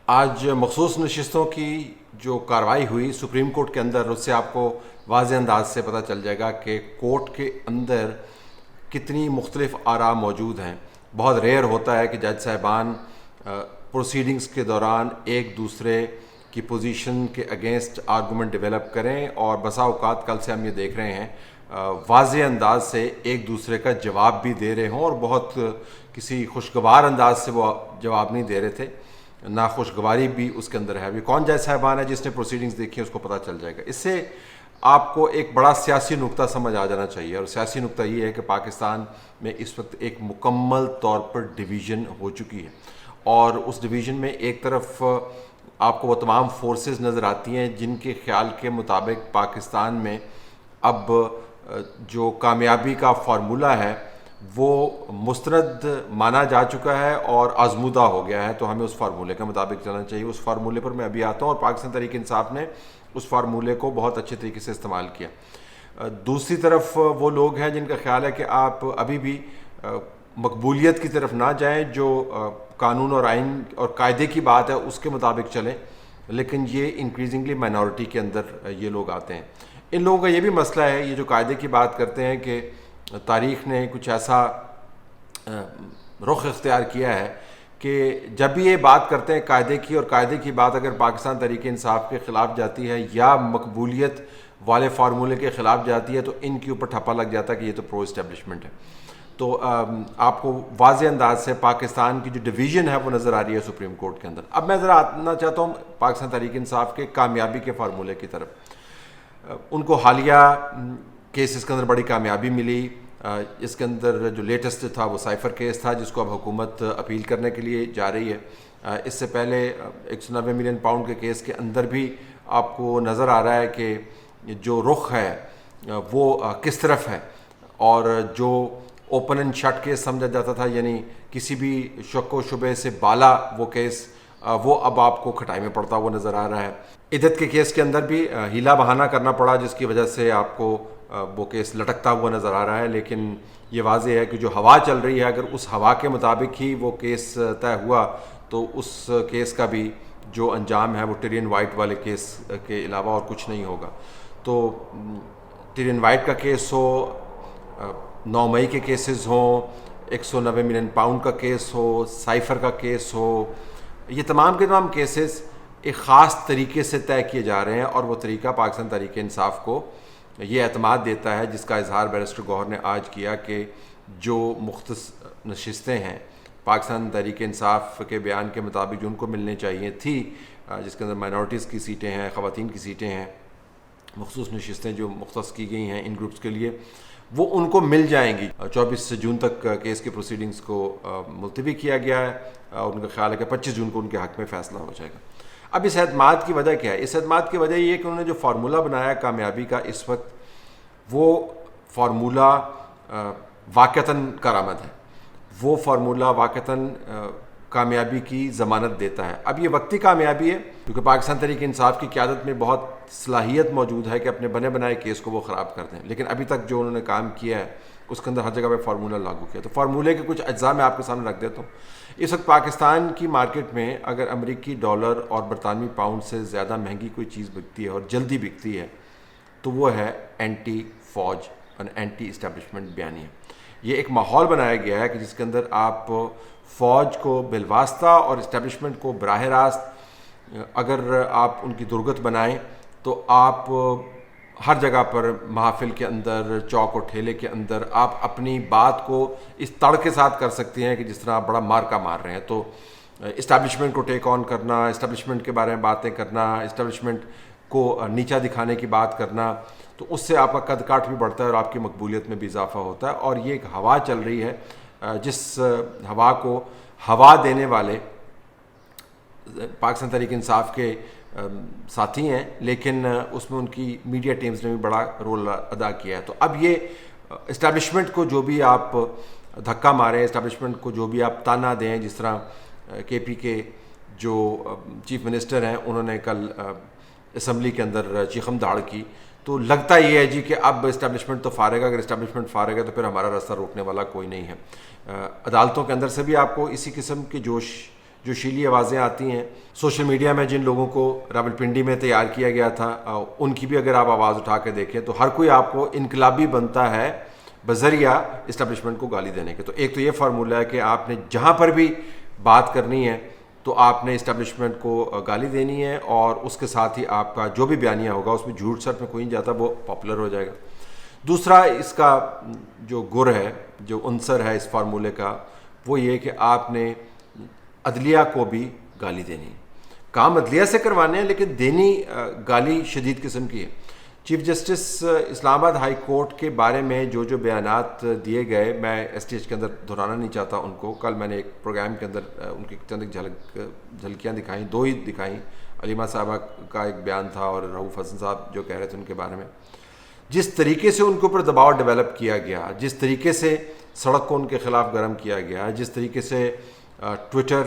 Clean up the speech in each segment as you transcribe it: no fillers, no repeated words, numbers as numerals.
آج مخصوص نشستوں کی جو کارروائی ہوئی سپریم کورٹ کے اندر، اس سے آپ کو واضح انداز سے پتہ چل جائے گا کہ کورٹ کے اندر کتنی مختلف آراء موجود ہیں۔ بہت ریئر ہوتا ہے کہ جج صاحبان پروسیڈنگز کے دوران ایک دوسرے کی پوزیشن کے اگینسٹ آرگومنٹ ڈیولپ کریں، اور بسا اوقات کل سے ہم یہ دیکھ رہے ہیں واضح انداز سے ایک دوسرے کا جواب بھی دے رہے ہوں، اور بہت کسی خوشگوار انداز سے وہ جواب نہیں دے رہے تھے، ناخوشگواری بھی اس کے اندر ہے۔ ابھی کون جج صاحبان ہے جس نے پروسیڈنگز دیکھی ہیں اس کو پتہ چل جائے گا۔ اس سے آپ کو ایک بڑا سیاسی نقطہ سمجھ آ جانا چاہیے، اور سیاسی نقطہ یہ ہے کہ پاکستان میں اس وقت ایک مکمل طور پر ڈویژن ہو چکی ہے، اور اس ڈویژن میں ایک طرف آپ کو وہ تمام فورسز نظر آتی ہیں جن کے خیال کے مطابق پاکستان میں اب جو کامیابی کا فارمولہ ہے وہ مستند مانا جا چکا ہے اور آزمودہ ہو گیا ہے، تو ہمیں اس فارمولے کے مطابق چلنا چاہیے۔ اس فارمولے پر میں ابھی آتا ہوں، اور پاکستان تحریک انصاف نے اس فارمولے کو بہت اچھے طریقے سے استعمال کیا۔ دوسری طرف وہ لوگ ہیں جن کا خیال ہے کہ آپ ابھی بھی مقبولیت کی طرف نہ جائیں، جو قانون اور آئین اور قاعدے کی بات ہے اس کے مطابق چلیں، لیکن یہ انکریزنگلی مائنورٹی کے اندر یہ لوگ آتے ہیں۔ ان لوگوں کا یہ بھی مسئلہ ہے، یہ جو قاعدے کی بات کرتے ہیں، کہ تاریخ نے کچھ ایسا رخ اختیار کیا ہے کہ جب بھی یہ بات کرتے ہیں قاعدے کی، اور قاعدے کی بات اگر پاکستان تحریک انصاف کے خلاف جاتی ہے یا مقبولیت والے فارمولے کے خلاف جاتی ہے، تو ان کے اوپر ٹھپا لگ جاتا ہے کہ یہ تو پرو اسٹیبلشمنٹ ہے۔ تو آپ کو واضح انداز سے پاکستان کی جو ڈویژن ہے وہ نظر آ رہی ہے سپریم کورٹ کے اندر۔ اب میں ذرا آنا چاہتا ہوں پاکستان تحریک انصاف کے کامیابی کے فارمولے کی طرف۔ ان کو حالیہ کیسز کے اندر بڑی کامیابی ملی۔ اس کے اندر جو لیٹسٹ تھا وہ سائفر کیس تھا، جس کو اب حکومت اپیل کرنے کے لیے جا رہی ہے۔ اس سے پہلے 190 ملین پاؤنڈ کے کیس کے اندر بھی آپ کو نظر آ رہا ہے کہ جو رخ ہے وہ کس طرف ہے، اور جو اوپن اینڈ شٹ کیس سمجھا جاتا تھا، یعنی کسی بھی شک و شبے سے بالا وہ کیس، وہ اب آپ کو کھٹائی میں پڑتا ہوا نظر آ رہا ہے۔ عدت کے کیس کے اندر بھی ہیلا بہانہ کرنا پڑا، جس کی وجہ سے آپ کو وہ کیس لٹکتا ہوا نظر آ رہا ہے، لیکن یہ واضح ہے کہ جو ہوا چل رہی ہے، اگر اس ہوا کے مطابق ہی وہ کیس طے ہوا تو اس کیس کا بھی جو انجام ہے وہ ٹیرین وائٹ والے کیس کے علاوہ اور کچھ نہیں ہوگا۔ تو ٹیرین وائٹ کا کیس ہو، 9 مئی کے کیسز ہوں، 190 ملین پاؤنڈ کا کیس ہو، سائفر کا کیس ہو، یہ تمام کے تمام کیسز ایک خاص طریقے سے طے کیے جا رہے ہیں، اور وہ طریقہ پاکستان تحریک انصاف کو یہ اعتماد دیتا ہے، جس کا اظہار بیرسٹر گوہر نے آج کیا، کہ جو مختص نشستیں ہیں پاکستان تحریک انصاف کے بیان کے مطابق جو ان کو ملنے چاہیے تھی، جس کے اندر مائنورٹیز کی سیٹیں ہیں، خواتین کی سیٹیں ہیں، مخصوص نشستیں جو مختص کی گئی ہیں ان گروپس کے لیے، وہ ان کو مل جائیں گی۔ 24 جون تک کیس کی پروسیڈنگز کو ملتوی کیا گیا ہے، اور ان کا خیال ہے کہ 25 جون کو ان کے حق میں فیصلہ ہو جائے گا۔ اب اس اعتماد کی وجہ کیا ہے؟ اس اعتماد کی وجہ یہ ہے کہ انہوں نے جو فارمولہ بنایا ہے کامیابی کا اس وقت، وہ فارمولہ واقعتاً کارآمد ہے، وہ فارمولہ واقعتاً کامیابی کی ضمانت دیتا ہے۔ اب یہ وقتی کامیابی ہے کیونکہ پاکستان تحریک انصاف کی قیادت میں بہت صلاحیت موجود ہے کہ اپنے بنے بنائے کیس کو وہ خراب کر دیں، لیکن ابھی تک جو انہوں نے کام کیا ہے اس کے اندر ہر جگہ پہ فارمولہ لاگو کیا۔ تو فارمولے کے کچھ اجزاء میں آپ کے سامنے رکھ دیتا ہوں۔ اس وقت پاکستان کی مارکیٹ میں اگر امریکی ڈالر اور برطانوی پاؤنڈ سے زیادہ مہنگی کوئی چیز بکتی ہے اور جلدی بکتی ہے تو وہ ہے اینٹی فوج اور اینٹی اسٹیبلشمنٹ بیانیہ۔ یہ ایک ماحول بنایا گیا ہے کہ جس کے اندر آپ فوج کو بالواسطہ اور اسٹیبلشمنٹ کو براہ راست اگر آپ ان کی درگت بنائیں تو آپ ہر جگہ پر محافل کے اندر، چوک و ٹھیلے کے اندر آپ اپنی بات کو اس تڑ کے ساتھ کر سکتے ہیں کہ جس طرح آپ بڑا مارکا مار رہے ہیں۔ تو اسٹیبلشمنٹ کو ٹیک آن کرنا، اسٹیبلشمنٹ کے بارے میں باتیں کرنا، اسٹیبلشمنٹ کو نیچا دکھانے کی بات کرنا، تو اس سے آپ کا قد کاٹ بھی بڑھتا ہے اور آپ کی مقبولیت میں بھی اضافہ ہوتا ہے۔ اور یہ ایک ہوا چل رہی ہے، جس ہوا کو ہوا دینے والے پاکستان تحریک انصاف کے ساتھی ہیں، لیکن اس میں ان کی میڈیا ٹیمز نے بھی بڑا رول ادا کیا ہے۔ تو اب یہ اسٹیبلشمنٹ کو جو بھی آپ دھکا ماریں، اسٹیبلشمنٹ کو جو بھی آپ تانا دیں، جس طرح کے پی کے جو چیف منسٹر ہیں انہوں نے کل اسمبلی کے اندر چیخم داڑ کی، تو لگتا یہ ہے جی کہ اب اسٹیبلشمنٹ تو فارغ ہے، اگر اسٹیبلشمنٹ فارغ ہے تو پھر ہمارا راستہ روکنے والا کوئی نہیں ہے۔ عدالتوں کے اندر سے بھی آپ کو اسی قسم کے جوش جو شیلی آوازیں آتی ہیں سوشل میڈیا میں، جن لوگوں کو راولپنڈی میں تیار کیا گیا تھا ان کی بھی اگر آپ آواز اٹھا کے دیکھیں تو ہر کوئی آپ کو انقلابی بنتا ہے بذریعہ اسٹیبلشمنٹ کو گالی دینے کے. تو ایک تو یہ فارمولہ ہے کہ آپ نے جہاں پر بھی بات کرنی ہے تو آپ نے اسٹیبلشمنٹ کو گالی دینی ہے، اور اس کے ساتھ ہی آپ کا جو بھی بیانیہ ہوگا اس میں جھوٹ سچ میں کوئی نہیں جاتا، وہ پاپولر ہو جائے گا. دوسرا اس کا جو گر ہے، جو عنصر ہے اس فارمولے کا، وہ یہ کہ آپ نے عدلیہ کو بھی گالی دینی ہے. کام عدلیہ سے کروانے ہیں لیکن دینی گالی شدید قسم کی ہے. چیف جسٹس اسلام آباد ہائی کورٹ کے بارے میں جو بیانات دیے گئے، میں ایس ٹی ایچ کے اندر دہرانا نہیں چاہتا ان کو. کل میں نے ایک پروگرام کے اندر ان کی چند جھلکیاں دکھائیں، 2 ہی دکھائیں. علیمہ صاحبہ کا ایک بیان تھا اور رؤوف حسن صاحب جو کہہ رہے تھے ان کے بارے میں. جس طریقے سے ان کے اوپر دباؤ ڈیولپ کیا گیا، جس طریقے سے سڑک کو ان کے خلاف گرم کیا گیا، جس طریقے سے ٹویٹر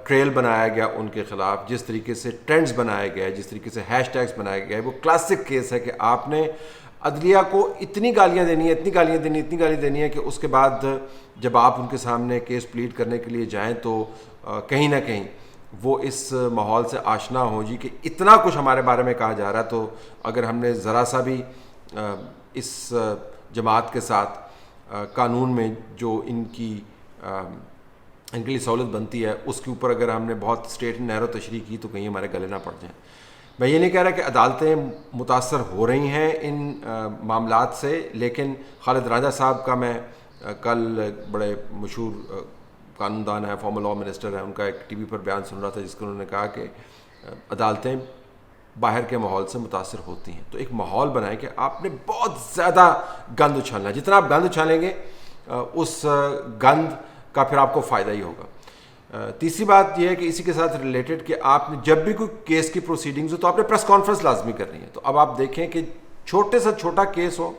ٹریل بنایا گیا ان کے خلاف، جس طریقے سے ٹرینڈز بنائے گئے، جس طریقے سے ہیش ٹیگز بنائے گئے، وہ کلاسک کیس ہے کہ آپ نے عدلیہ کو اتنی گالیاں دینی ہے، اتنی گالی دینی ہے کہ اس کے بعد جب آپ ان کے سامنے کیس پلیڈ کرنے کے لیے جائیں تو کہیں نہ کہیں وہ اس ماحول سے آشنا ہو جی کہ اتنا کچھ ہمارے بارے میں کہا جا رہا ہے. تو اگر ہم نے ذرا سا بھی اس جماعت کے ساتھ قانون میں جو ان کے لیے سہولت بنتی ہے اس کے اوپر اگر ہم نے بہت اسٹریٹ اینڈ نیرو تشریح کی تو کہیں ہمارے گلے نہ پڑ جائیں. میں یہ نہیں کہہ رہا کہ عدالتیں متاثر ہو رہی ہیں ان معاملات سے، لیکن خالد راجہ صاحب کا میں کل بڑے مشہور قانون دان ہے، فارمر لاء منسٹر ہے، ان کا ایک ٹی وی پر بیان سن رہا تھا جس کو انہوں نے کہا کہ عدالتیں باہر کے ماحول سے متاثر ہوتی ہیں. تو ایک ماحول بنائیں کہ آپ نے بہت زیادہ گند اچھالنا ہے، جتنا آپ گند اچھالیں گے اس گند کا پھر آپ کو فائدہ ہی ہوگا. تیسری بات یہ ہے کہ اسی کے ساتھ ریلیٹڈ کہ آپ نے جب بھی کوئی کیس کی پروسیڈنگز ہو تو آپ نے پریس کانفرنس لازمی کرنی ہے. تو اب آپ دیکھیں کہ چھوٹے سے چھوٹا کیس ہو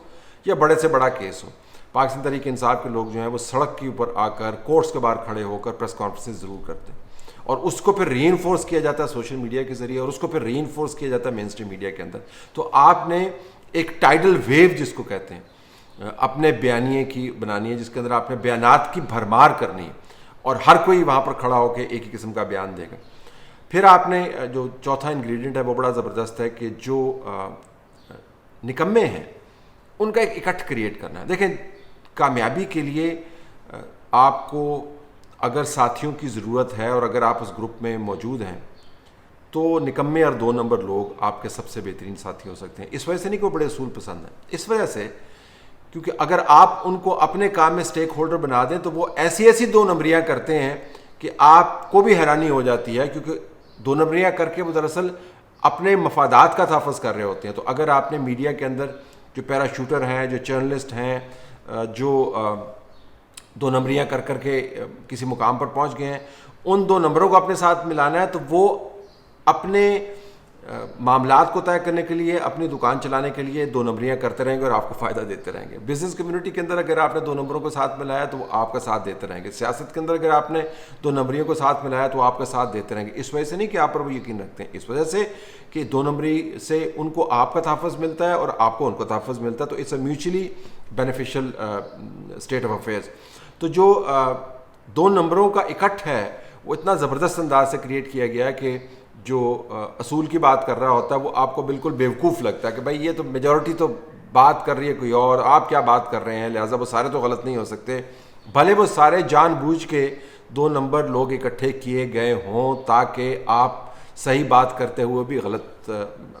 یا بڑے سے بڑا کیس ہو، پاکستان تحریک انصاف کے لوگ جو ہیں وہ سڑک کے اوپر آ کر کورٹس کے باہر کھڑے ہو کر پریس کانفرنسز ضرور کرتے ہیں، اور اس کو پھر ری انفورس کیا جاتا ہے سوشل میڈیا کے ذریعے، اور اس کو پھر ری انفورس کیا جاتا ہے مین اسٹریم میڈیا کے اندر. تو آپ نے ایک ٹائیڈل ویو جس کو کہتے ہیں اپنے بیانیے کی بنانی ہے، جس کے اندر آپ نے بیانات کی بھرمار کرنی ہے اور ہر کوئی وہاں پر کھڑا ہو کے ایک ہی قسم کا بیان دے گا. پھر آپ نے جو چوتھا انگریڈینٹ ہے وہ بڑا زبردست ہے کہ جو نکمے ہیں ان کا ایک اکٹھ کریٹ کرنا ہے. دیکھیں کامیابی کے لیے آپ کو اگر ساتھیوں کی ضرورت ہے اور اگر آپ اس گروپ میں موجود ہیں تو نکمے اور 2 نمبر لوگ آپ کے سب سے بہترین ساتھی ہو سکتے ہیں. اس وجہ سے نہیں کہ وہ بڑے اصول پسند ہیں، اس وجہ سے کیونکہ اگر آپ ان کو اپنے کام میں سٹیک ہولڈر بنا دیں تو وہ ایسی 2 نمبریاں کرتے ہیں کہ آپ کو بھی حیرانی ہو جاتی ہے، کیونکہ 2 نمبریاں کر کے وہ دراصل اپنے مفادات کا تحفظ کر رہے ہوتے ہیں. تو اگر آپ نے میڈیا کے اندر جو پیرا شوٹر ہیں، جو جرنلسٹ ہیں، جو 2 نمبریاں کر کے کسی مقام پر پہنچ گئے ہیں، ان 2 نمبروں کو اپنے ساتھ ملانا ہے تو وہ اپنے معاملات کو طے کرنے کے لیے، اپنی دکان چلانے کے لیے 2 نمبریاں کرتے رہیں گے اور آپ کو فائدہ دیتے رہیں گے. بزنس کمیونٹی کے اندر اگر آپ نے 2 نمبروں کو ساتھ ملایا تو وہ آپ کا ساتھ دیتے رہیں گے. سیاست کے اندر اگر آپ نے 2 نمبریوں کو ساتھ ملایا تو آپ کا ساتھ دیتے رہیں گے. اس وجہ سے نہیں کہ آپ پر وہ یقین رکھتے ہیں، اس وجہ سے کہ 2 نمبری سے ان کو آپ کا تحفظ ملتا ہے اور آپ کو ان کو تحفظ ملتا ہے. تو it's a mutually beneficial state of affairs. تو جو 2 نمبروں کا اکٹھ ہے وہ اتنا زبردست انداز سے کریٹ کیا گیا ہے کہ جو اصول کی بات کر رہا ہوتا ہے وہ آپ کو بالکل بیوقوف لگتا ہے کہ بھائی یہ تو میجورٹی تو بات کر رہی ہے کوئی اور، آپ کیا بات کر رہے ہیں، لہٰذا وہ سارے تو غلط نہیں ہو سکتے. بھلے وہ سارے جان بوجھ کے 2 نمبر لوگ اکٹھے کیے گئے ہوں تاکہ آپ صحیح بات کرتے ہوئے بھی غلط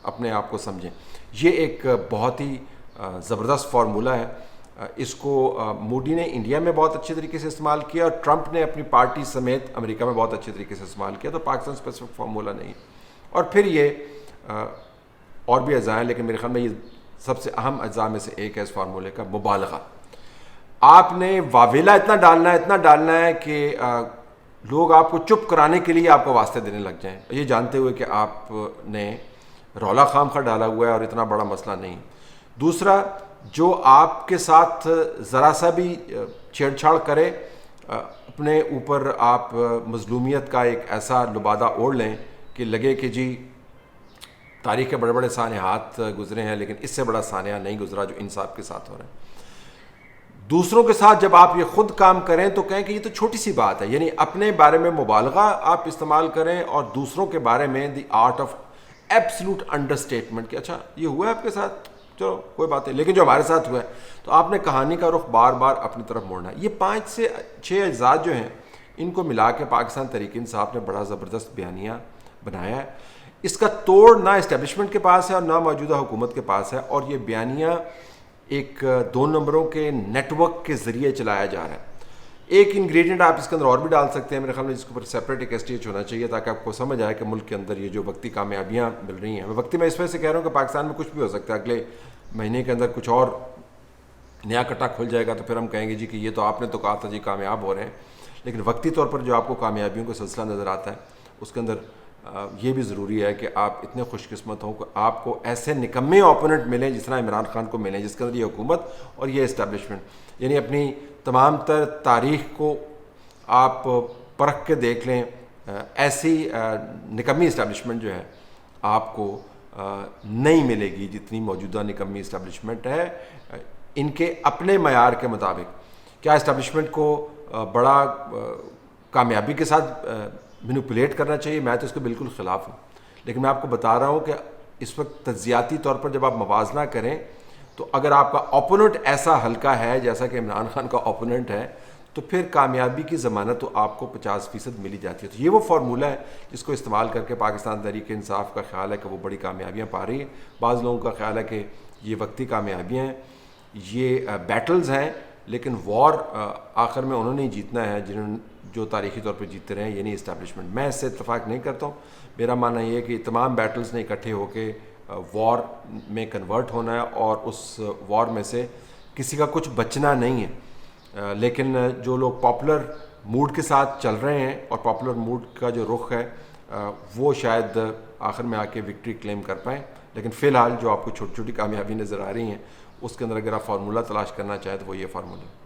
اپنے آپ کو سمجھیں. یہ ایک بہت ہی زبردست فارمولہ ہے. اس کو مودی نے انڈیا میں بہت اچھے طریقے سے استعمال کیا اور ٹرمپ نے اپنی پارٹی سمیت امریکہ میں بہت اچھے طریقے سے استعمال کیا. تو پاکستان اسپیسیفک فارمولہ نہیں. اور پھر یہ اور بھی اجزاء ہیں لیکن میرے خیال میں یہ سب سے اہم اجزاء میں سے ایک ہے اس فارمولے کا، مبالغہ. آپ نے واویلا اتنا ڈالنا ہے کہ لوگ آپ کو چپ کرانے کے لیے آپ کو واسطے دینے لگ جائیں، یہ جانتے ہوئے کہ آپ نے رولا خام خواہ ڈالا ہوا ہے اور اتنا بڑا مسئلہ نہیں. دوسرا، جو آپ کے ساتھ ذرا سا بھی چھیڑ چھاڑ کرے اپنے اوپر آپ مظلومیت کا ایک ایسا لبادہ اوڑھ لیں کہ لگے کہ جی تاریخ کے بڑے بڑے سانحات گزرے ہیں لیکن اس سے بڑا سانحہ نہیں گزرا جو انصاف کے ساتھ ہو رہے ہیں. دوسروں کے ساتھ جب آپ یہ خود کام کریں تو کہیں کہ یہ تو چھوٹی سی بات ہے، یعنی اپنے بارے میں مبالغہ آپ استعمال کریں اور دوسروں کے بارے میں دی آرٹ آف ایبسلوٹ انڈرسٹیٹمنٹ کہ اچھا یہ ہوا ہے آپ کے ساتھ، چلو کوئی بات نہیں، لیکن جو ہمارے ساتھ ہوا ہے، تو آپ نے کہانی کا رخ بار بار اپنی طرف موڑنا ہے۔ یہ 5 سے 6 اجزاء جو ہیں ان کو ملا کے پاکستان تحریک انصاف نے بڑا زبردست بیانیہ بنایا ہے۔ اس کا توڑ نہ اسٹیبلشمنٹ کے پاس ہے اور نہ موجودہ حکومت کے پاس ہے، اور یہ بیانیہ ایک 2 نمبروں کے نیٹ ورک کے ذریعے چلایا جا رہا ہے۔ ایک انگریڈینٹ آپ اس کے اندر اور بھی ڈال سکتے ہیں میرے خیال میں، جس کے اوپر سیپریٹ ایک STH ہونا چاہیے تاکہ آپ کو سمجھ آئے کہ ملک کے اندر یہ جو وقتی کامیابیاں مل رہی ہیں، وقتی میں اس وجہ سے کہہ رہا ہوں کہ پاکستان میں کچھ بھی ہو سکتا ہے، اگلے مہینے کے اندر کچھ اور نیا کٹا کھل جائے گا تو پھر ہم کہیں گے جی کہ یہ تو آپ نے تو کہا تھا جی کامیاب ہو رہے ہیں، لیکن وقتی طور پر جو آپ کو کامیابیوں کا سلسلہ نظر آتا ہے اس کے اندر یہ بھی ضروری ہے کہ آپ اتنے خوش قسمت ہوں کہ آپ کو ایسے نکمے اوپوننٹ ملیں جس طرح عمران خان کو ملیں، جس کے اندر یہ حکومت اور یہ اسٹیبلشمنٹ، یعنی اپنی تمام تر تاریخ کو آپ پرکھ کے دیکھ لیں، ایسی نکمی اسٹیبلشمنٹ جو ہے آپ کو نہیں ملے گی جتنی موجودہ نکمی اسٹیبلشمنٹ ہے ان کے اپنے معیار کے مطابق۔ کیا اسٹیبلشمنٹ کو بڑا کامیابی کے ساتھ مینوپولیٹ کرنا چاہیے؟ میں تو اس کے بالکل خلاف ہوں، لیکن میں آپ کو بتا رہا ہوں کہ اس وقت تجزیاتی طور پر جب آپ موازنہ کریں تو اگر آپ کا اوپوننٹ ایسا ہلکا ہے جیسا کہ عمران خان کا اوپوننٹ ہے تو پھر کامیابی کی ضمانت تو آپ کو 50% ملی جاتی ہے۔ تو یہ وہ فارمولہ ہے جس کو استعمال کر کے پاکستان تحریک انصاف کا خیال ہے کہ وہ بڑی کامیابیاں پا رہی ہے۔ بعض لوگوں کا خیال ہے کہ یہ وقتی کامیابیاں ہیں، یہ بیٹلز ہیں، لیکن وار آخر میں انہوں نے جیتنا ہے جو تاریخی طور پہ جیتتے رہے ہیں، یعنی اسٹیبلشمنٹ۔ میں اس سے اتفاق نہیں کرتا ہوں، میرا ماننا یہ ہے کہ تمام بیٹلز نے اکٹھے ہو کے وار میں کنورٹ ہونا ہے اور اس وار میں سے کسی کا کچھ بچنا نہیں ہے، لیکن جو لوگ پاپولر موڈ کے ساتھ چل رہے ہیں اور پاپولر موڈ کا جو رخ ہے وہ شاید آخر میں آ کے وکٹری کلیم کر پائیں، لیکن فی الحال جو آپ کو چھوٹی چھوٹی کامیابی نظر آ رہی ہیں اس کے اندر اگر آپ فارمولہ تلاش کرنا چاہیں تو وہ یہ فارمولہ ہے۔